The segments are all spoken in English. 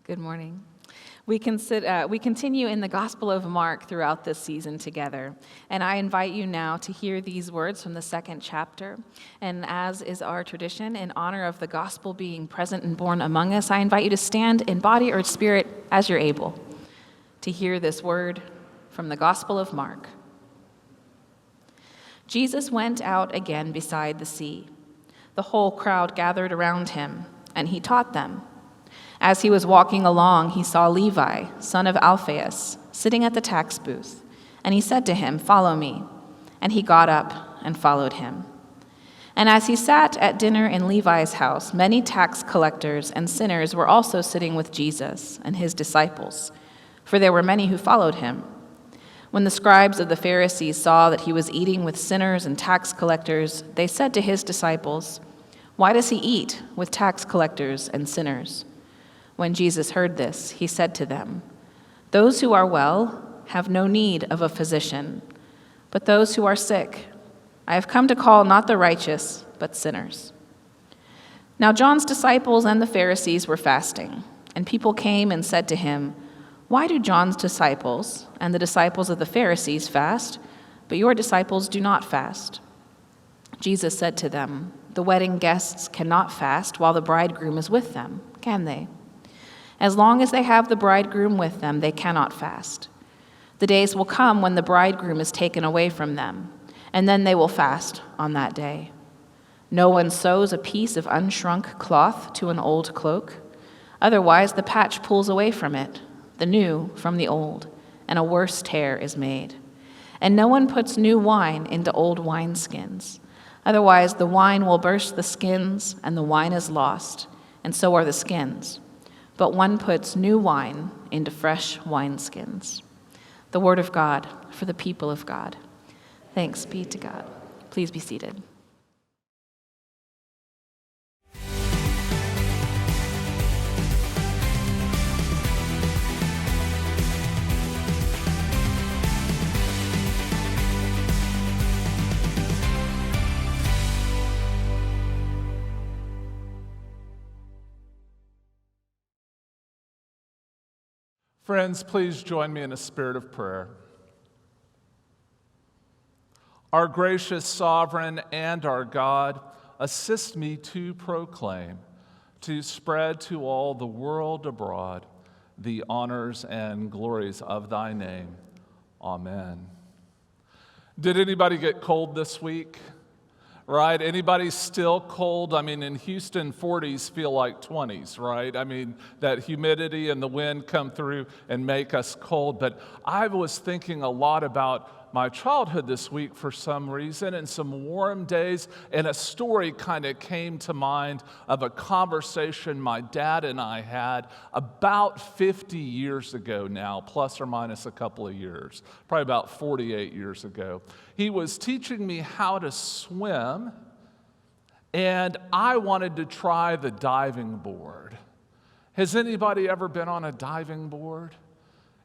Good morning. We continue in the Gospel of Mark throughout this season together, and I invite you now to hear these words from the second chapter. And as is our tradition, in honor of the gospel being present and born among us, I invite you to stand in body or spirit as you're able to hear this word from the Gospel of Mark. Jesus went out again beside the sea. The whole crowd gathered around him, and he taught them. As he was walking along, he saw Levi, son of Alphaeus, sitting at the tax booth, and he said to him, "Follow me." And he got up and followed him. And as he sat at dinner in Levi's house, many tax collectors and sinners were also sitting with Jesus and his disciples, for there were many who followed him. When the scribes of the Pharisees saw that he was eating with sinners and tax collectors, they said to his disciples, "Why does he eat with tax collectors and sinners?" When Jesus heard this, he said to them, "Those who are well have no need of a physician, but those who are sick. I have come to call not the righteous, but sinners." Now John's disciples and the Pharisees were fasting, and people came and said to him, "Why do John's disciples and the disciples of the Pharisees fast, but your disciples do not fast?" Jesus said to them, "The wedding guests cannot fast while the bridegroom is with them, can they? As long as they have the bridegroom with them, they cannot fast. The days will come when the bridegroom is taken away from them, and then they will fast on that day. No one sews a piece of unshrunk cloth to an old cloak. Otherwise, the patch pulls away from it, the new from the old, and a worse tear is made. And no one puts new wine into old wineskins. Otherwise, the wine will burst the skins, and the wine is lost, and so are the skins. But one puts new wine into fresh wineskins." The word of God for the people of God. Thanks be to God. Please be seated. Friends, please join me in a spirit of prayer. Our gracious sovereign and our God, assist me to proclaim, to spread to all the world abroad the honors and glories of thy name. Amen. Did anybody get cold this week? Right? Anybody still cold? I mean, in Houston, 40s feel like 20s, right? I mean, that humidity and the wind come through and make us cold. But I was thinking a lot about my childhood this week for some reason, and some warm days, and a story kind of came to mind of a conversation my dad and I had about 50 years ago now, plus or minus a couple of years, probably about 48 years ago. He was teaching me how to swim, and I wanted to try the diving board. Has anybody ever been on a diving board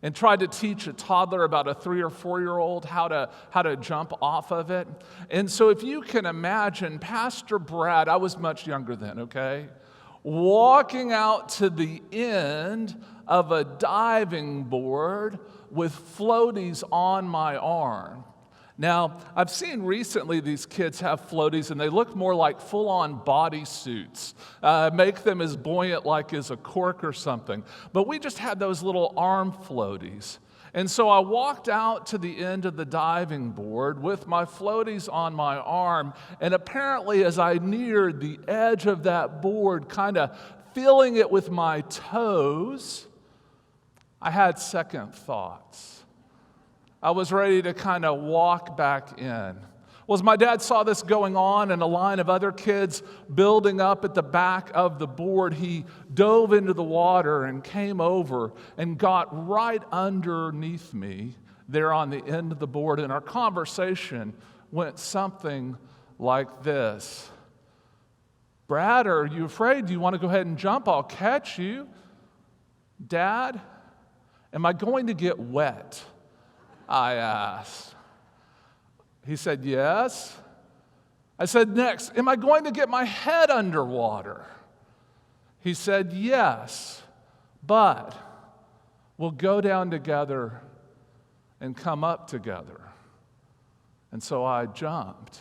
and tried to teach a toddler, about a 3 or 4-year-old, how to jump off of it? And so if you can imagine, Pastor Brad, I was much younger then, okay, walking out to the end of a diving board with floaties on my arm. Now, I've seen recently these kids have floaties, and they look more like full-on bodysuits, make them as buoyant like as a cork or something. But we just had those little arm floaties. And so I walked out to the end of the diving board with my floaties on my arm, and apparently as I neared the edge of that board, kind of feeling it with my toes, I had second thoughts. I was ready to kind of walk back in. Well, as my dad saw this going on and a line of other kids building up at the back of the board, he dove into the water and came over and got right underneath me there on the end of the board. And our conversation went something like this: "Brad, are you afraid? Do you want to go ahead and jump? I'll catch you." "Dad, am I going to get wet?" I asked. He said, "Yes." I said, "Next, am I going to get my head underwater?" He said, "Yes, but we'll go down together and come up together. And so I jumped.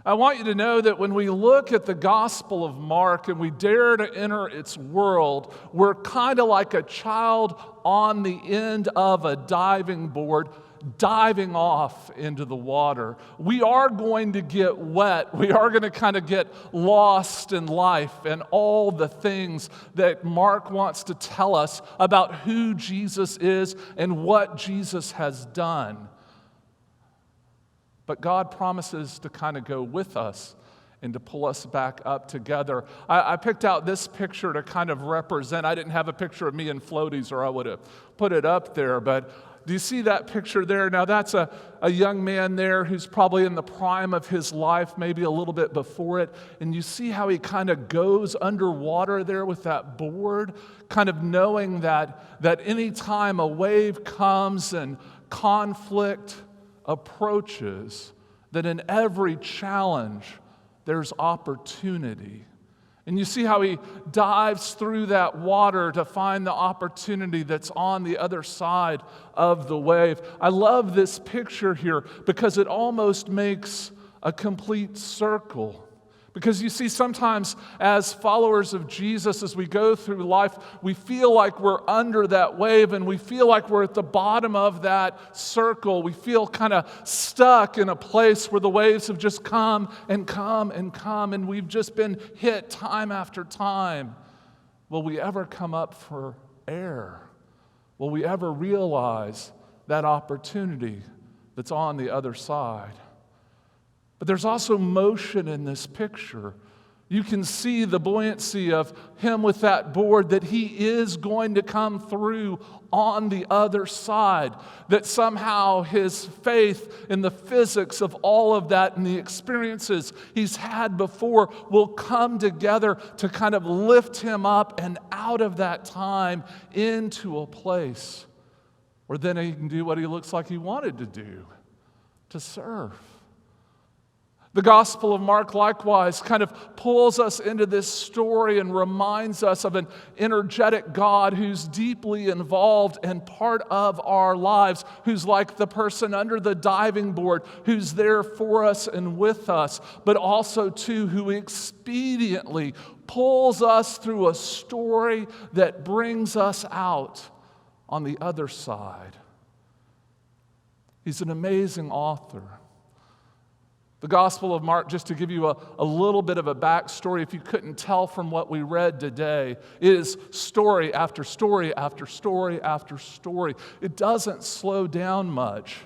I want you to know that when we look at the Gospel of Mark and we dare to enter its world, we're kind of like a child on the end of a diving board, diving off into the water. We are going to get wet. We are going to kind of get lost in life and all the things that Mark wants to tell us about who Jesus is and what Jesus has done. But God promises to kind of go with us and to pull us back up together. I picked out this picture to kind of represent. I didn't have a picture of me in floaties or I would have put it up there, but do you see that picture there? Now that's a young man there who's probably in the prime of his life, maybe a little bit before it, and you see how he kind of goes underwater there with that board, kind of knowing that any time a wave comes and conflict approaches, that in every challenge there's opportunity. And you see how he dives through that water to find the opportunity that's on the other side of the wave. I love this picture here because it almost makes a complete circle. Because you see, sometimes as followers of Jesus, as we go through life, we feel like we're under that wave and we feel like we're at the bottom of that circle. We feel kind of stuck in a place where the waves have just come and come and come, and we've just been hit time after time. Will we ever come up for air? Will we ever realize that opportunity that's on the other side? But there's also motion in this picture. You can see the buoyancy of him with that board, that he is going to come through on the other side, that somehow his faith in the physics of all of that and the experiences he's had before will come together to kind of lift him up and out of that time into a place where then he can do what he looks like he wanted to do, to serve. The Gospel of Mark likewise kind of pulls us into this story and reminds us of an energetic God who's deeply involved and part of our lives, who's like the person under the diving board, who's there for us and with us, but also too who expediently pulls us through a story that brings us out on the other side. He's an amazing author. The Gospel of Mark, just to give you a little bit of a backstory, if you couldn't tell from what we read today, is story after story after story after story. It doesn't slow down much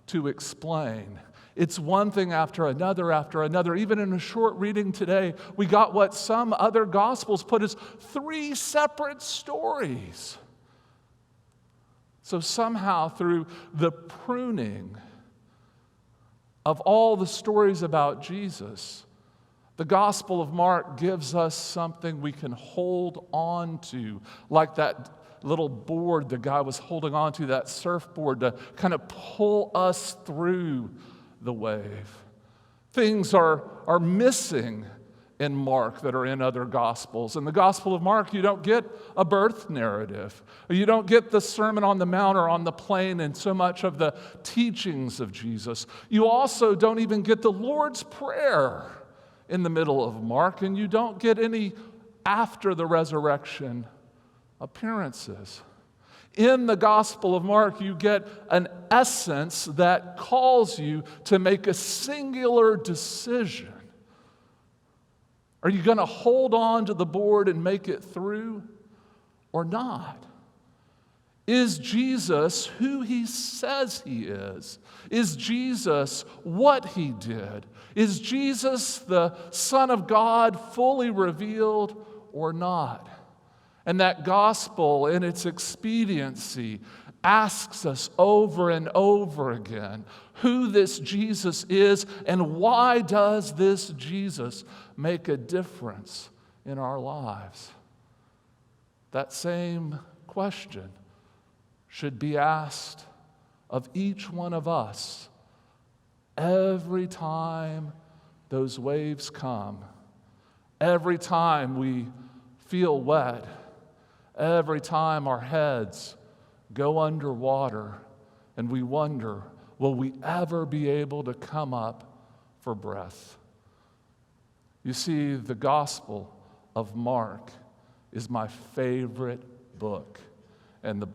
to explain. It's one thing after another after another. Even in a short reading today, we got what some other Gospels put as 3 separate stories. So somehow through the pruning of all the stories about Jesus, the Gospel of Mark gives us something we can hold on to, like that little board the guy was holding on to, that surfboard, to kind of pull us through the wave. Things are missing in Mark that are in other Gospels. In the Gospel of Mark, you don't get a birth narrative. You don't get the Sermon on the Mount or on the plain and so much of the teachings of Jesus. You also don't even get the Lord's Prayer in the middle of Mark, and you don't get any after the resurrection appearances. In the Gospel of Mark, you get an essence that calls you to make a singular decision. Are you going to hold on to the board and make it through or not? Is Jesus who he says he is? Is Jesus what he did? Is Jesus the Son of God fully revealed or not? And that gospel in its expediency asks us over and over again who this Jesus is and why does this Jesus make a difference in our lives. That same question should be asked of each one of us every time those waves come, every time we feel wet, Every time our heads go underwater and we wonder, will we ever be able to come up for breath? You see, the Gospel of Mark is my favorite book. And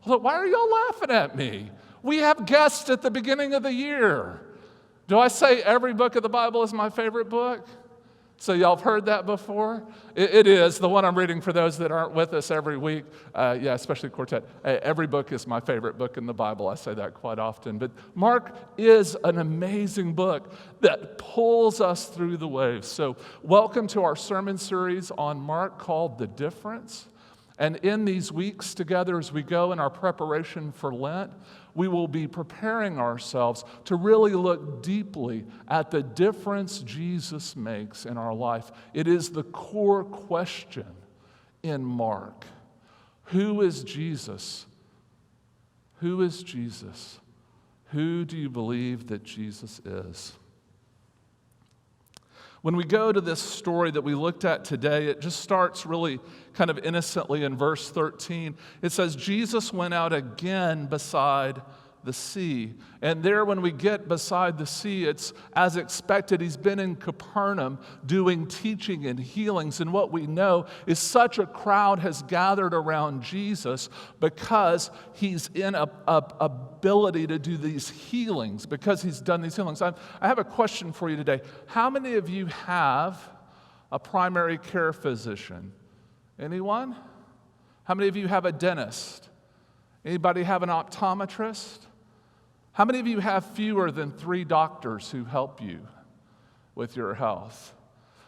why are y'all laughing at me? We have guests at the beginning of the year. Do I say every book of the Bible is my favorite book? So y'all have heard that before? It is. The one I'm reading for those that aren't with us every week, especially Quartet. Every book is my favorite book in the Bible. I say that quite often. But Mark is an amazing book that pulls us through the waves. So welcome to our sermon series on Mark called The Difference. And in these weeks together as we go in our preparation for Lent, we will be preparing ourselves to really look deeply at the difference Jesus makes in our life. It is the core question in Mark. Who is Jesus? Who is Jesus? Who do you believe that Jesus is? When we go to this story that we looked at today, it just starts really kind of innocently in verse 13. It says, Jesus went out again beside the sea. And there, when we get beside the sea, it's as expected. He's been in Capernaum doing teaching and healings. And what we know is such a crowd has gathered around Jesus because he's in a ability to do these healings, because he's done these healings. I have a question for you today. How many of you have a primary care physician? Anyone? How many of you have a dentist? Anybody have an optometrist? How many of you have fewer than 3 doctors who help you with your health?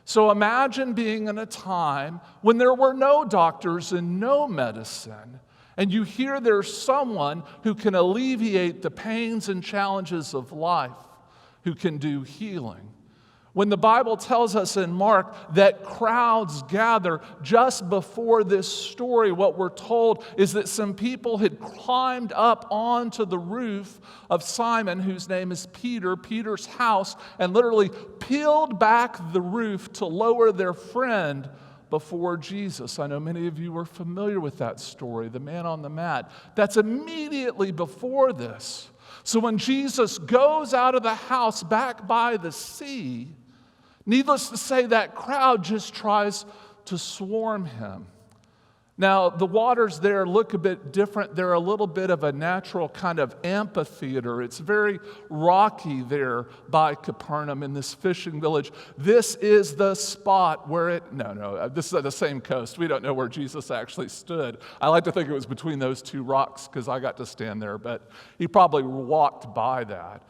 So imagine being in a time when there were no doctors and no medicine, and you hear there's someone who can alleviate the pains and challenges of life, who can do healing. When the Bible tells us in Mark that crowds gather just before this story, what we're told is that some people had climbed up onto the roof of Simon, whose name is Peter's house, and literally peeled back the roof to lower their friend before Jesus. I know many of you are familiar with that story, the man on the mat. That's immediately before this. So when Jesus goes out of the house back by the sea, needless to say, that crowd just tries to swarm him. Now, the waters there look a bit different. They're a little bit of a natural kind of amphitheater. It's very rocky there by Capernaum in this fishing village. This is the spot where this is at the same coast. We don't know where Jesus actually stood. I like to think it was between those 2 rocks because I got to stand there, but he probably walked by that.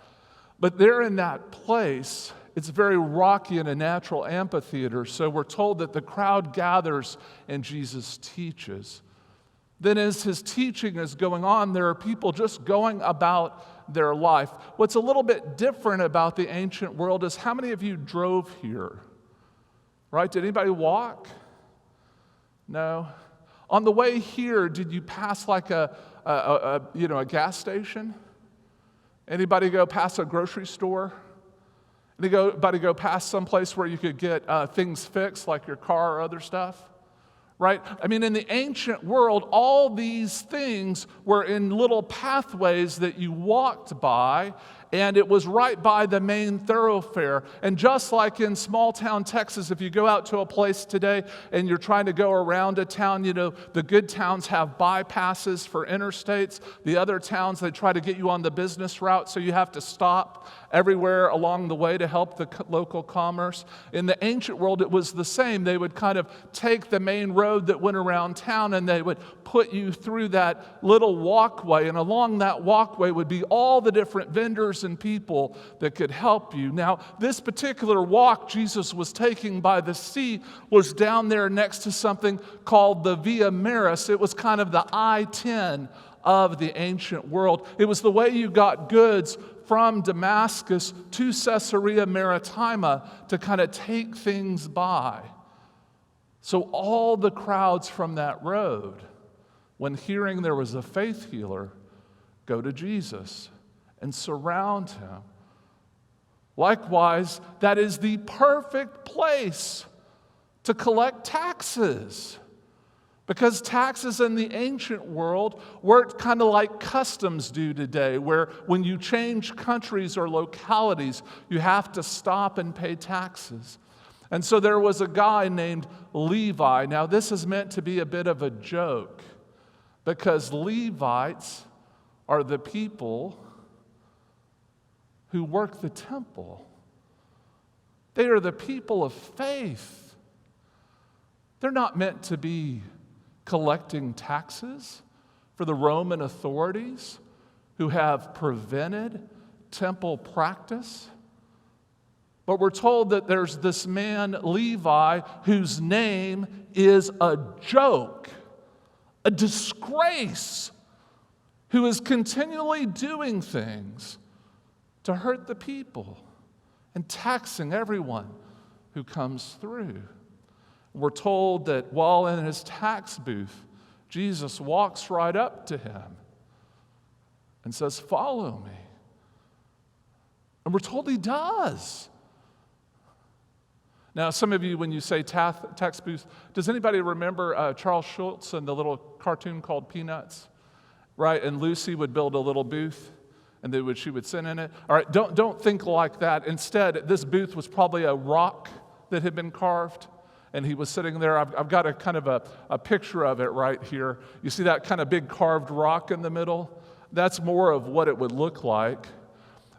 But there in that place, it's very rocky and a natural amphitheater, so we're told that the crowd gathers and Jesus teaches. Then as his teaching is going on, there are people just going about their life. What's a little bit different about the ancient world is how many of you drove here? Right? Did anybody walk? No? On the way here, did you pass like a gas station? Anybody go past a grocery store? Anybody go past someplace where you could get things fixed, like your car or other stuff? Right? I mean, in the ancient world, all these things were in little pathways that you walked by, and it was right by the main thoroughfare. And just like in small town Texas, if you go out to a place today and you're trying to go around a town, the good towns have bypasses for interstates. The other towns, they try to get you on the business route, so you have to stop everywhere along the way to help the local commerce. In the ancient world, it was the same. They would kind of take the main road that went around town, and they would put you through that little walkway, and along that walkway would be all the different vendors and people that could help you. Now, this particular walk Jesus was taking by the sea was down there next to something called the Via Maris. It was kind of the I-10 of the ancient world. It was the way you got goods from Damascus to Caesarea Maritima to kind of take things by. So all the crowds from that road, when hearing there was a faith healer, go to Jesus and surround him. Likewise, that is the perfect place to collect taxes. Because taxes in the ancient world worked kind of like customs do today, where when you change countries or localities, you have to stop and pay taxes. And so there was a guy named Levi. Now, this is meant to be a bit of a joke, because Levites are the people who work the temple. They are the people of faith. They're not meant to be collecting taxes for the Roman authorities who have prevented temple practice. But we're told that there's this man, Levi, whose name is a joke, a disgrace, who is continually doing things to hurt the people and taxing everyone who comes through. We're told that while in his tax booth, Jesus walks right up to him and says, "Follow me." And we're told he does. Now, some of you, when you say tax booth, does anybody remember Charles Schultz and the little cartoon called Peanuts? Right? And Lucy would build a little booth, and she would sit in it. All right, don't think like that. Instead, this booth was probably a rock that had been carved, and he was sitting there. I've got a kind of a picture of it right here. You see that kind of big carved rock in the middle? That's more of what it would look like.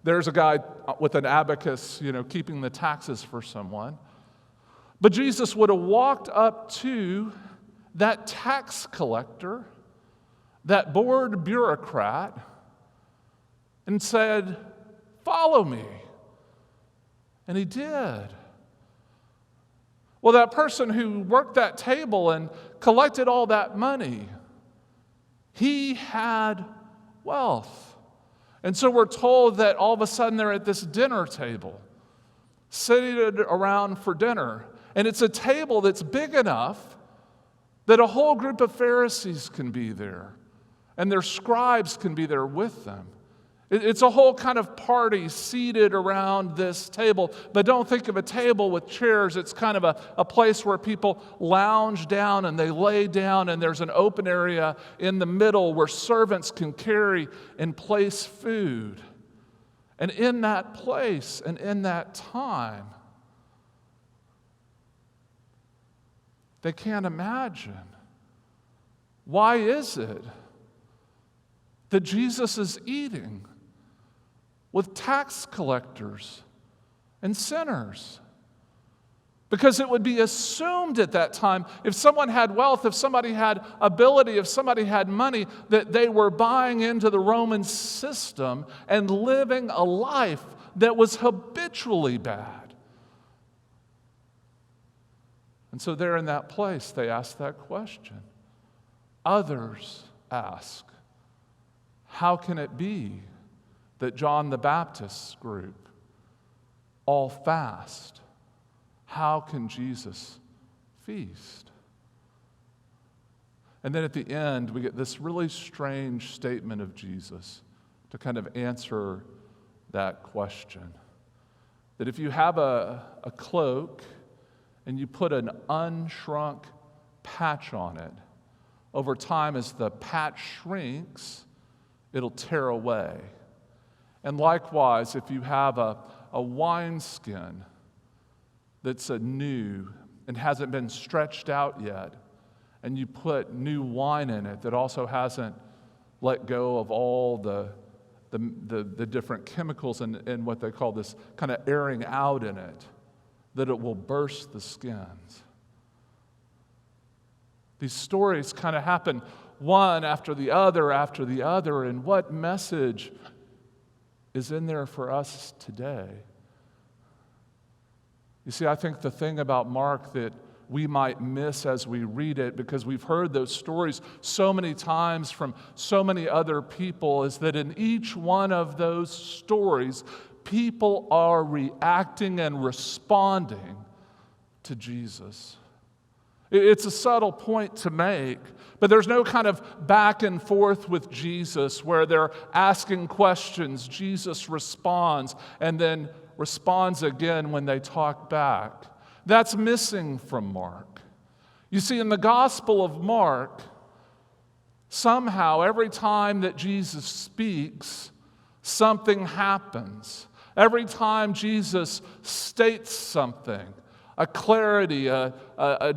There's a guy with an abacus, keeping the taxes for someone. But Jesus would have walked up to that tax collector, that bored bureaucrat, and said, "Follow me." And he did. Well, that person who worked that table and collected all that money, he had wealth. And so we're told that all of a sudden they're at this dinner table, seated around for dinner. And it's a table that's big enough that a whole group of Pharisees can be there, and their scribes can be there with them. It's a whole kind of party seated around this table. But don't think of a table with chairs. It's kind of a place where people lounge down and they lay down, and there's an open area in the middle where servants can carry and place food. And in that place and in that time, they can't imagine. Why is it that Jesus is eating with tax collectors and sinners? Because it would be assumed at that time, if someone had wealth, if somebody had ability, if somebody had money, that they were buying into the Roman system and living a life that was habitually bad. And so there in that place, they ask that question. Others ask, how can it be that John the Baptist's group all fast? How can Jesus feast? And then at the end, we get this really strange statement of Jesus to kind of answer that question. That if you have a cloak and you put an unshrunk patch on it, over time as the patch shrinks, it'll tear away. And likewise, if you have a wineskin that's new and hasn't been stretched out yet, and you put new wine in it that also hasn't let go of all the different chemicals and what they call this kind of airing out in it, that it will burst the skins. These stories kind of happen one after the other, and what message is in there for us today? You see, I think the thing about Mark that we might miss as we read it, because we've heard those stories so many times from so many other people, is that in each one of those stories, people are reacting and responding to Jesus. It's a subtle point to make, but there's no kind of back and forth with Jesus where they're asking questions. Jesus responds and then responds again when they talk back. That's missing from Mark. You see, in the Gospel of Mark, somehow every time that Jesus speaks, something happens. Every time Jesus states something, a clarity,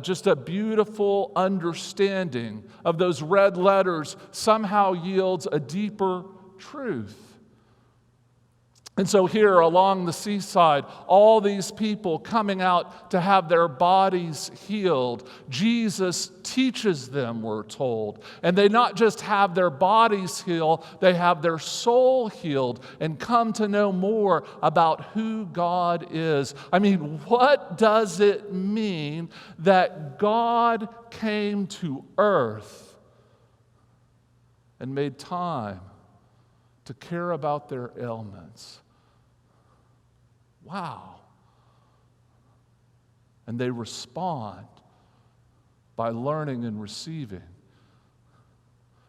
just a beautiful understanding of those red letters somehow yields a deeper truth. And so here along the seaside, all these people coming out to have their bodies healed. Jesus teaches them, we're told. And they not just have their bodies healed, they have their soul healed and come to know more about who God is. I mean, what does it mean that God came to earth and made time to care about their ailments? Wow. And they respond by learning and receiving.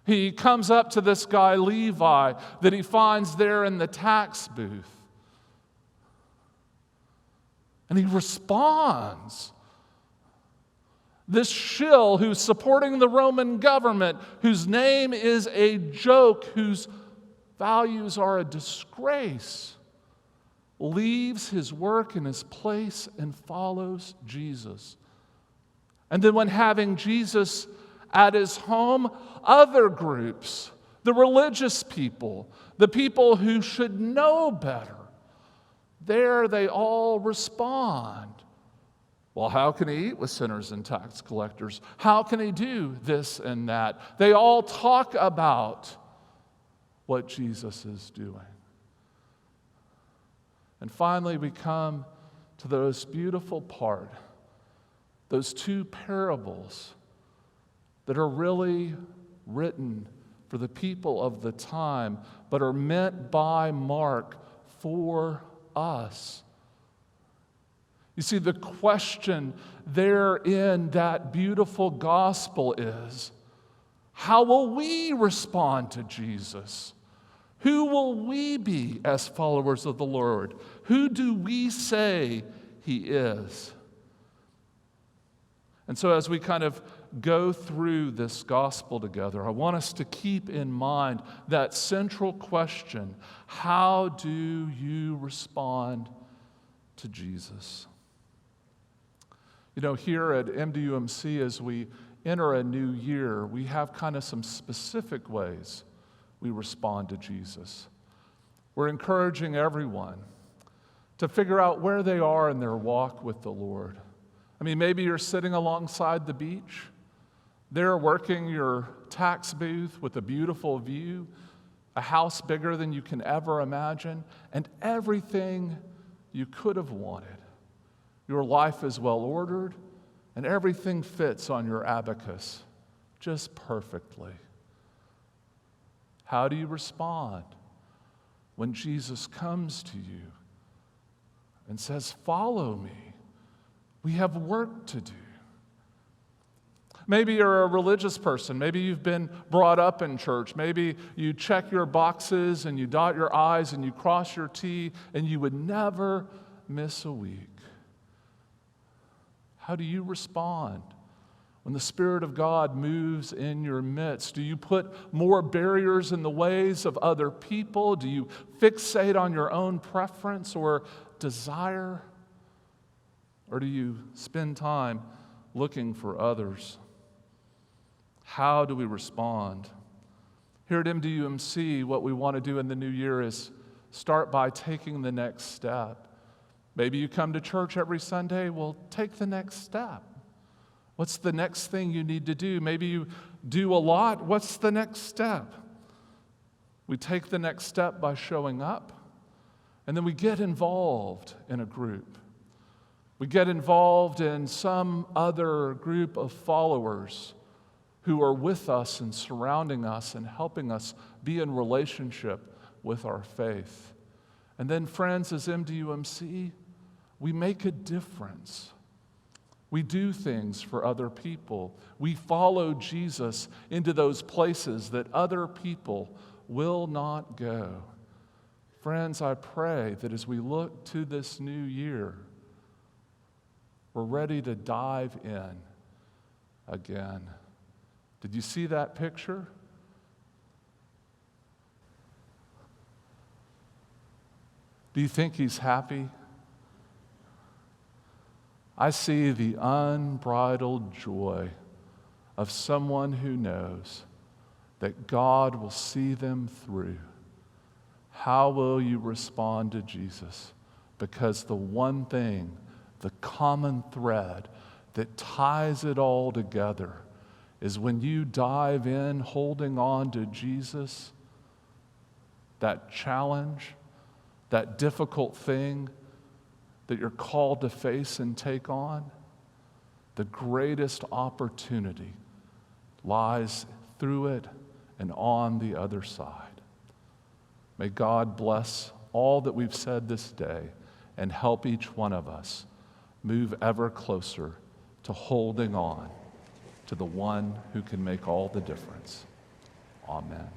He comes up to this guy, Levi, that he finds there in the tax booth. And he responds. This shill who's supporting the Roman government, whose name is a joke, whose values are a disgrace, leaves his work and his place and follows Jesus. And then when having Jesus at his home, other groups, the religious people, the people who should know better, there they all respond. Well, how can he eat with sinners and tax collectors? How can he do this and that? They all talk about what Jesus is doing. And finally, we come to those beautiful part, those two parables that are really written for the people of the time, but are meant by Mark for us. You see, the question there in that beautiful gospel is, how will we respond to Jesus? Who will we be as followers of the Lord? Who do we say he is? And so as we kind of go through this gospel together, I want us to keep in mind that central question: how do you respond to Jesus? You know, here at MDUMC, as we enter a new year, we have kind of some specific ways we respond to Jesus. We're encouraging everyone to figure out where they are in their walk with the Lord. I mean, maybe you're sitting alongside the beach, there working your tax booth with a beautiful view, a house bigger than you can ever imagine, and everything you could have wanted. Your life is well ordered, and everything fits on your abacus just perfectly. How do you respond when Jesus comes to you and says, "Follow me. We have work to do"? Maybe you're a religious person. Maybe you've been brought up in church. Maybe you check your boxes and you dot your I's and you cross your T, and you would never miss a week. How do you respond when the Spirit of God moves in your midst? Do you put more barriers in the ways of other people? Do you fixate on your own preference or desire? Or do you spend time looking for others? How do we respond? Here at MDUMC, what we want to do in the new year is start by taking the next step. Maybe you come to church every Sunday. Well, take the next step. What's the next thing you need to do? Maybe you do a lot. What's the next step? We take the next step by showing up, and then we get involved in a group. We get involved in some other group of followers who are with us and surrounding us and helping us be in relationship with our faith. And then, friends, as MDUMC, we make a difference. We do things for other people. We follow Jesus into those places that other people will not go. Friends, I pray that as we look to this new year, we're ready to dive in again. Did you see that picture? Do you think he's happy? I see the unbridled joy of someone who knows that God will see them through. How will you respond to Jesus? Because the one thing, the common thread that ties it all together is when you dive in holding on to Jesus, that challenge, that difficult thing that you're called to face and take on, the greatest opportunity lies through it and on the other side. May God bless all that we've said this day and help each one of us move ever closer to holding on to the one who can make all the difference. Amen.